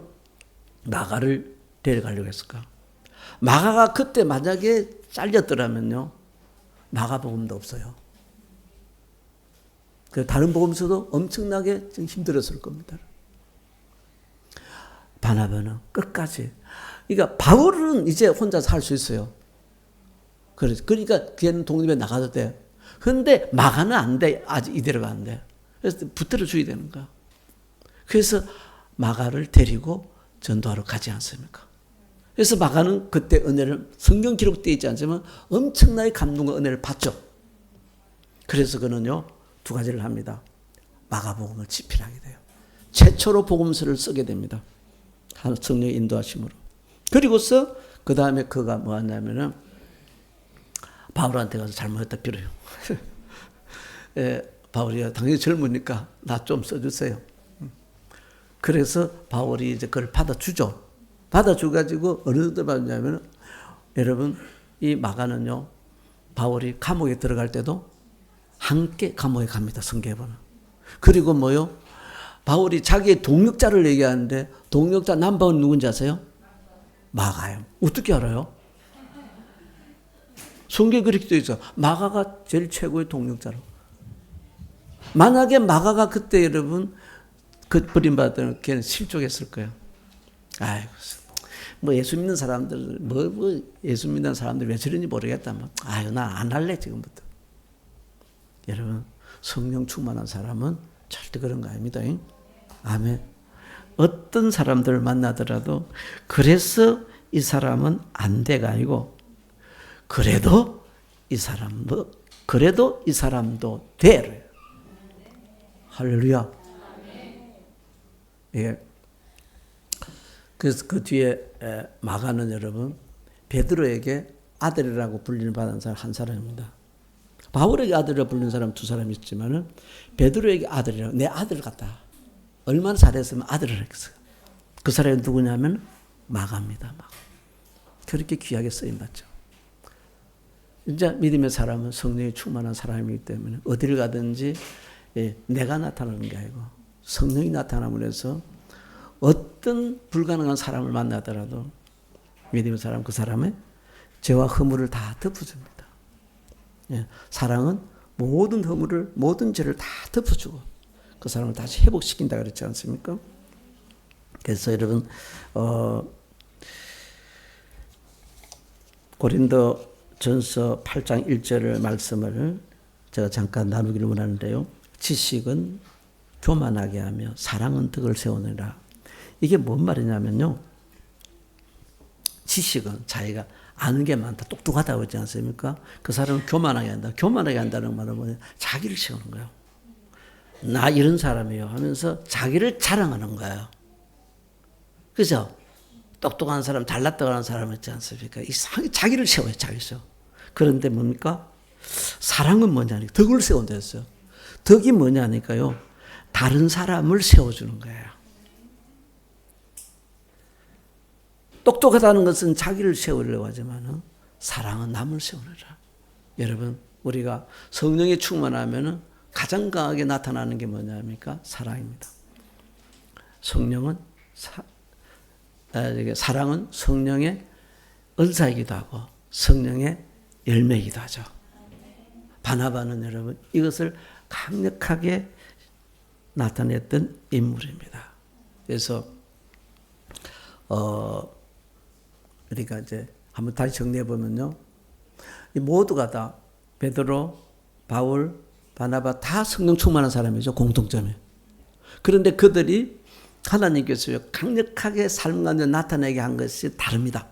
마가를 데려가려고 했을까? 마가가 그때 만약에 잘렸더라면요. 마가복음도 없어요. 다른 복음서도 엄청나게 힘들었을 겁니다. 바나바는 끝까지. 그러니까 바울은 이제 혼자서 할 수 있어요. 그러니까 걔는 독립에 나가도 돼. 그런데 마가는 안 돼. 아직 이대로가 안 돼. 그래서 붙들어 줘야 되는 거야. 그래서 마가를 데리고 전도하러 가지 않습니까? 그래서 마가는 그때 은혜를 성경 기록되어 있지 않지만 엄청나게 감동과 은혜를 받죠. 그래서 그는요. 두 가지를 합니다. 마가복음을 집필하게 돼요. 최초로 복음서를 쓰게 됩니다. 성령의 인도하심으로. 그리고서 그 다음에 그가 뭐 하냐면은 바울한테 가서 잘못했다 빌어요. 바울이 당연히 젊으니까 나 좀 써주세요. 그래서 바울이 이제 그걸 받아주죠. 받아줘가지고 어느 정도 받냐면은 여러분 이 마가는요 바울이 감옥에 들어갈 때도 함께 감옥에 갑니다. 성경에 보면. 그리고 뭐요? 바울이 자기의 동역자를 얘기하는데 동역자 남방은 누군지 아세요? 마가요. 어떻게 알아요? 성경에 그렇게 되어 있어. 마가가 제일 최고의 동역자로. 만약에 마가가 그때 여러분 그 버림받은 걔는 실족했을 거예요. 아이고 뭐 예수 믿는 사람들 뭐 예수 믿는 사람들 왜 저런지 모르겠다. 뭐 아유 난 안 할래 지금부터. 여러분 성령 충만한 사람은 절대 그런 거 아닙니다. 아멘. 어떤 사람들을 만나더라도 그래서 이 사람은 안 돼가 아니고 그래도 이 사람도 돼. 할렐루야. 예. 그래서 그 뒤에 마가는 여러분 베드로에게 아들이라고 불리는 받은 사람 한 사람입니다. 바울에게 아들이라고 불리는 사람 두 사람이 있지만은 베드로에게 아들이라고 내 아들 같다. 얼마나 잘했으면 아들을 했어요. 그 사람이 누구냐면 마가입니다. 마가. 그렇게 귀하게 쓰임받죠. 이제 믿음의 사람은 성령이 충만한 사람이기 때문에 어디를 가든지 내가 나타나는 게 아니고 성령이 나타남으로 해서 어떤 불가능한 사람을 만나더라도 믿음의 사람 그 사람의 죄와 허물을 다 덮어줍니다. 사랑은 모든 허물을 모든 죄를 다 덮어주고 그 사람을 다시 회복시킨다 그랬지 않습니까? 그래서 여러분 고린도전서 8장 1절의 말씀을 제가 잠깐 나누기를 원하는데요. 지식은 교만하게 하며 사랑은 덕을 세우느니라. 이게 뭔 말이냐면요. 지식은 자기가 아는 게 많다, 똑똑하다고 하지 않습니까? 그 사람은 교만하게 한다. 교만하게 한다는 말은 뭐냐? 자기를 세우는 거예요. 나 이런 사람이에요 하면서 자기를 자랑하는 거예요. 그죠? 똑똑한 사람, 잘났다고 하는 사람 있지 않습니까? 이상하게 자기를 세워요, 자기를 세워. 그런데 뭡니까? 사랑은 뭐냐니까 덕을 세운다 했어요. 덕이 뭐냐니까요. 다른 사람을 세워주는 거예요. 똑똑하다는 것은 자기를 세우려고 하지만 사랑은 남을 세우느라. 여러분 우리가 성령에 충만하면 가장 강하게 나타나는 게 뭐냐니까 사랑입니다. 사랑은 성령의 은사이기도 하고 성령의 열매이기도 하죠. 바나바는 여러분 이것을 강력하게 나타냈던 인물입니다. 그래서 우리가 이제 한번 다시 정리해 보면요, 이 모두가 다 베드로, 바울, 바나바 다 성령 충만한 사람이죠. 공통점이. 그런데 그들이 하나님께서 강력하게 삶 가운데 나타내게 한 것이 다릅니다.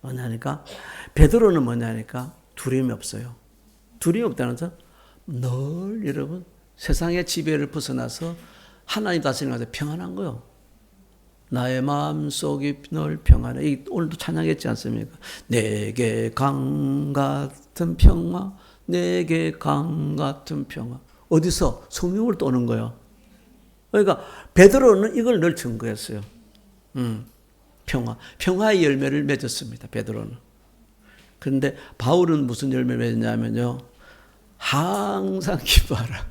뭐냐니까 베드로는 뭐냐니까 두려움이 없어요. 두려움이 없다는 것은 늘 여러분 세상의 지배를 벗어나서 하나님 다스리는 것에 평안한 거요. 나의 마음속이 늘 평안해. 오늘도 찬양했지 않습니까? 내게 강 같은 평화, 내게 강 같은 평화. 어디서? 성령을 떠는 거예요. 그러니까 베드로는 이걸 늘 증거했어요. 평화. 평화의 열매를 맺었습니다. 베드로는. 그런데 바울은 무슨 열매를 맺었냐면요. 항상 기뻐하라.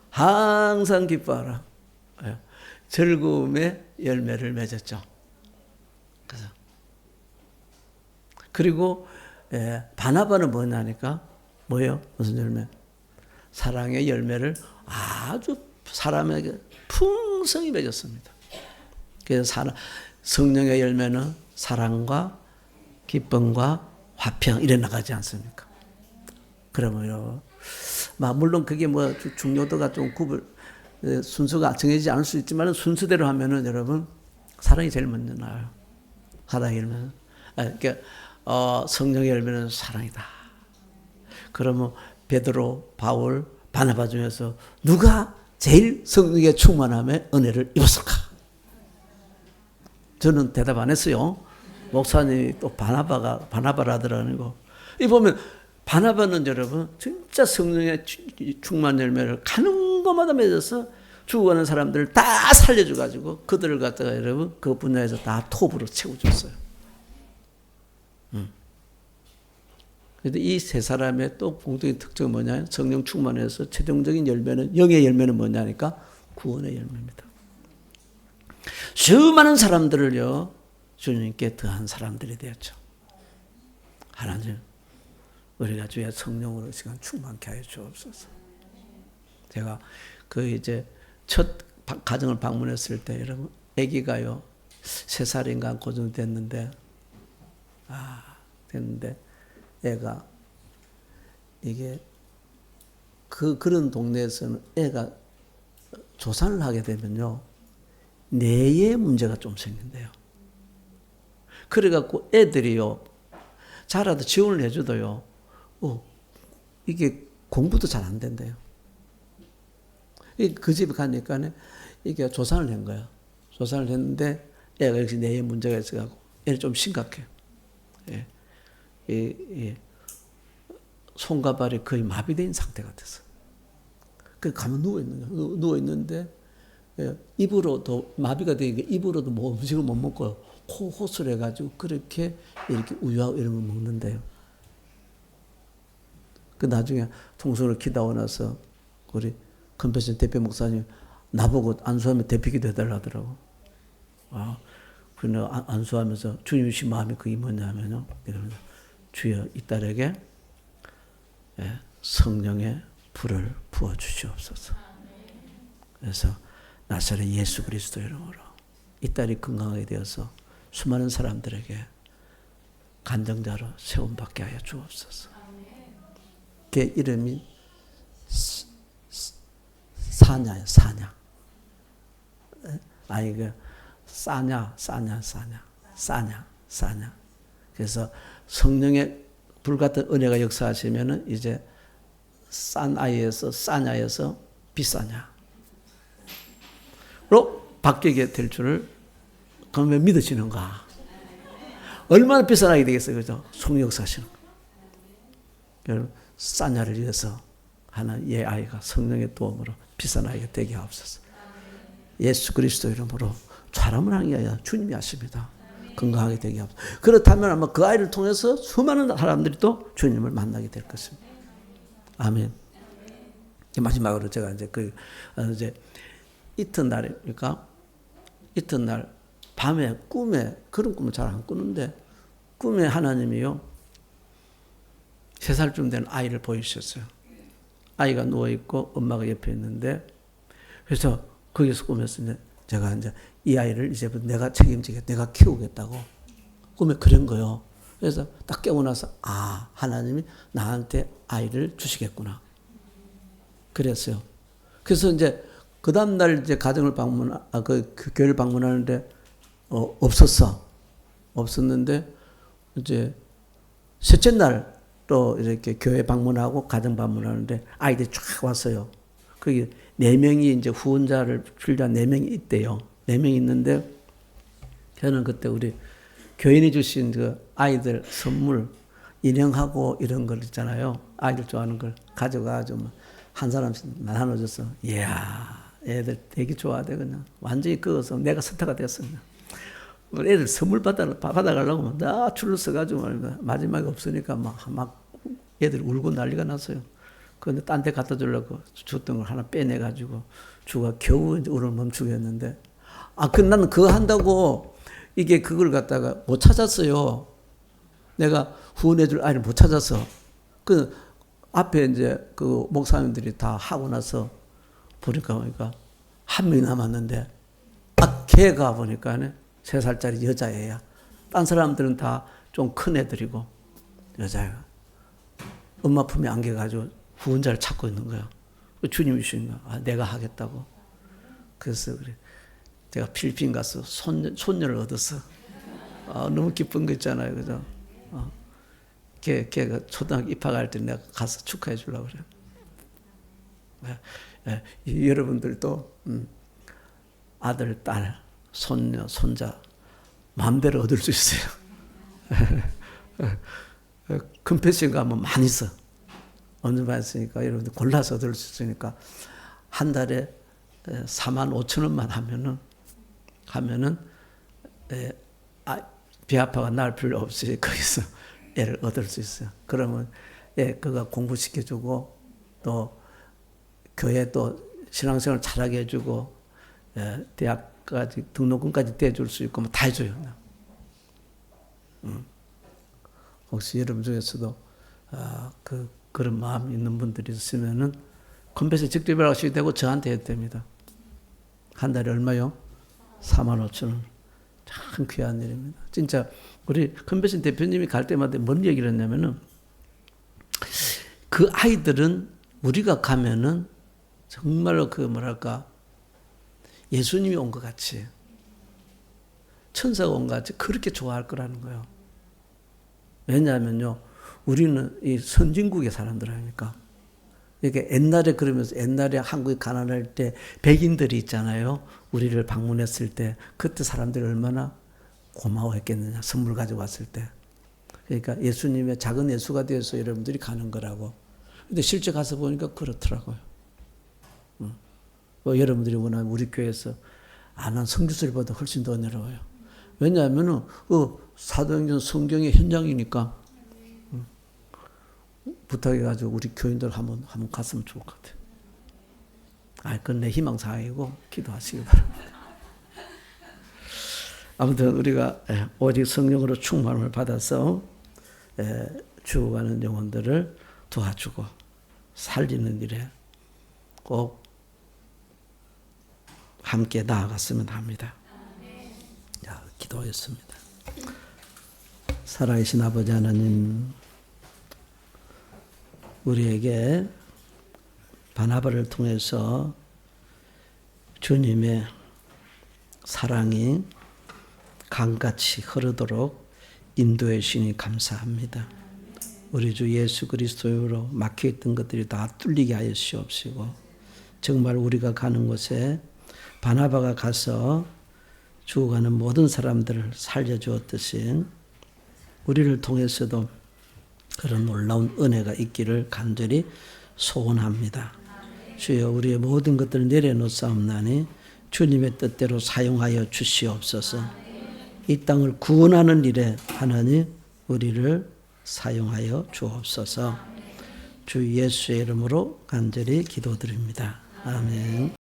항상 기뻐하라. 즐거움의 열매를 맺었죠. 그리고 바나바는 뭐냐니까 뭐예요? 무슨 열매? 사랑의 열매를 아주 사람에게 풍성히 맺었습니다. 그래서 성령의 열매는 사랑과 기쁨과 화평 이래 나가지 않습니까? 그러면요, 물론 그게 뭐 중요도가 좀 순서가 정해지지 않을 수 있지만 순서대로 하면은 여러분 사랑이 제일 먼저 나와요. 사랑의 열매는 그러니까 성령의 열매는 사랑이다. 그러면 베드로, 바울, 바나바 중에서 누가 제일 성령의 충만함에 은혜를 입었을까? 저는 대답 안 했어요. 목사님이 또 바나바라더라는 거. 이 보면 바나바는 여러분 진짜 성령의 충만 열매를 가는 것마다 맺어서 죽어가는 사람들을 다 살려줘가지고 그들을 갖다가 여러분 그 분야에서 다 톱으로 채워줬어요. 그런데 이 세 사람의 또 공통의 특징은 뭐냐? 성령 충만해서 최종적인 열매는 영의 열매는 뭐냐니까 구원의 열매입니다. 수많은 사람들을요 주님께 더한 사람들이 되었죠. 하나님 우리가 주의 성령으로 시간 충만케 하여 주옵소서. 제가 이제 첫 가정을 방문했을 때 여러분 아기가요 3살인가 고정 됐는데 애가 이게 그런 동네에서는 애가 조산을 하게 되면요 뇌에 문제가 좀 생긴대요. 그래갖고 애들이요 자라도 지원을 해줘도요 이게 공부도 잘 안 된대요. 그 집에 가니까 이게 조산을 한 거예요. 조산을 했는데 애가 역시 뇌에 문제가 있어갖고 애는 좀 심각해요. 손과 발이 거의 마비된 상태 같았어요. 그 가면 누워있는데 입으로도 마비가 되니까 입으로도 뭐 음식을 못 먹고 호소를 해가지고 그렇게 이렇게 우유하고 이런 걸 먹는데요. 그 나중에 통성으로 기도하고 나서 우리 컨벤션 대표 목사님 나보고 안수하면 대피기도 해달라 하더라고. 그래 안수하면서 주님이신 마음이 그게 뭐냐면요. 이러면서 주여 이 딸에게 성령의 불을 부어 주시옵소서. 그래서 나사렛 예수 그리스도 이름으로 이 딸이 건강하게 되어서 수많은 사람들에게 간증자로 세움받게 하여 주옵소서. 걔 이름이 사냐예요. 사냐. 아니 그 싸냐. 그래서 성령의 불같은 은혜가 역사하시면은 이제 싼 아이에서 싸냐에서 비싸냐로 바뀌게 될 줄을 그럼 왜 믿으시는가? 얼마나 비싼 아이 되겠어요, 그죠? 성령 역사하시는 거. 여러분 싸냐를 위해서 하나 얘 아이가 성령의 도움으로 비싼 아이가 되게 하옵소서. 예수 그리스도 이름으로 사람을 하는 게 아니라 주님이 하십니다. 건강하게 되게 하옵소서. 그렇다면 아마 그 아이를 통해서 수많은 사람들이 또 주님을 만나게 될 것입니다. 아멘. 마지막으로 제가 이제 이튿날이니까 이튿날 밤에 꿈에 그런 꿈을 잘 안 꾸는데 꿈에 하나님이요 3살쯤 된 아이를 보이셨어요. 아이가 누워있고 엄마가 옆에 있는데 그래서 거기서 꿈에서 제가 이제 이 아이를 이제부터 내가 책임지겠다. 내가 키우겠다고 꿈에 그런 거요. 그래서 딱 깨고 나서 하나님이 나한테 아이를 주시겠구나. 그랬어요. 그래서 이제 그 다음날 이제 가정을 그 교회를 방문하는데 없었는데 이제 셋째 날 또 이렇게 교회 방문하고 가정 방문하는데 아이들이 쫙 왔어요. 거기 4명이 이제 후원자를 필요한 4명이 있대요. 4명이 있는데 저는 그때 우리 교인이 주신 그 아이들 선물 인형하고 이런 걸 있잖아요. 아이들 좋아하는 걸 가져가가지고 한 사람씩 나눠줬어. 이야, 애들 되게 좋아하대 그냥. 완전히 그어서 내가 스타가 됐어 그냥. 애들 선물 받아가려고 다 줄을 서가지고 마지막에 없으니까 막 애들 울고 난리가 났어요. 그런데 딴 데 갖다 주려고 줬던 걸 하나 빼내가지고 주가 겨우 이제 울음을 멈추게 했는데 나는 그거 한다고 이게 그걸 갖다가 못 찾았어요. 내가 후원해줄 아이를 못 찾았어. 그 앞에 이제 그 목사님들이 다 하고 나서 보니까 한 명이 남았는데 걔가 보니까 3살짜리 여자애야. 딴 사람들은 다 좀 큰 애들이고 여자애가 엄마 품에 안겨가지고 후원자를 찾고 있는 거야. 주님이 주신 거야. 내가 하겠다고. 그래서 그래. 제가 필리핀 가서 손녀를 얻었어. 너무 기쁜 거 있잖아요. 그죠? 걔가 초등학교 입학할 때 내가 가서 축하해 주려고 그래. 여러분들도 아들, 딸, 손녀, 손자 마음대로 얻을 수 있어요. 금패션 가면 많이 써. 어느 반 있으니까 여러분들 골라서 얻을 수 있으니까 한 달에 45,000원만 하면은 비아파가 날 필요 없이 거기서 애를 얻을 수 있어요. 그러면 그가 공부시켜주고 또 교회 또 신앙생활 잘하게 해주고 대학까지 등록금까지 떼줄 수 있고 다 해줘요. 혹시 여러분 중에서도 그런 마음 있는 분들이 있으면은 컨벤션 직접 연락하셔도 되고 저한테 해도 됩니다. 한 달에 얼마요? 45,000원. 참 귀한 일입니다. 진짜 우리 컨벤션 대표님이 갈 때마다 뭔 얘기를 했냐면은 그 아이들은 우리가 가면은 정말로 예수님이 온 것 같이 천사가 온 것 같이 그렇게 좋아할 거라는 거예요. 왜냐하면요, 우리는 이 선진국의 사람들 아닙니까? 이렇게 옛날에 한국이 가난할 때 백인들이 있잖아요. 우리를 방문했을 때 그때 사람들이 얼마나 고마워했겠느냐. 선물 가지고 왔을 때. 그러니까 예수님의 작은 예수가 되어서 여러분들이 가는 거라고. 근데 실제 가서 보니까 그렇더라고요. 여러분들이 원하는 우리 교회에서 난 성지순례보다 훨씬 더 은혜로워요. 왜냐하면 사도행전 성경의 현장이니까 부탁해가지고 우리 교인들 한번 갔으면 좋을 것 같아요. 그건 내 희망사항이고 기도하시기 바랍니다. 아무튼 우리가 오직 성령으로 충만함을 받아서 죽어가는 영혼들을 도와주고 살리는 일에 꼭 함께 나아갔으면 합니다. 자, 기도하겠습니다. 살아계신 아버지 하나님, 우리에게 바나바를 통해서 주님의 사랑이 강같이 흐르도록 인도해 주시니 감사합니다. 우리 주 예수 그리스도로 막혀있던 것들이 다 뚫리게 하여 주시옵시고, 정말 우리가 가는 곳에 바나바가 가서 죽어가는 모든 사람들을 살려주었듯이 우리를 통해서도 그런 놀라운 은혜가 있기를 간절히 소원합니다. 주여, 우리의 모든 것들을 내려놓사옵나니 주님의 뜻대로 사용하여 주시옵소서. 이 땅을 구원하는 일에 하나님 우리를 사용하여 주옵소서. 주 예수의 이름으로 간절히 기도드립니다. 아멘.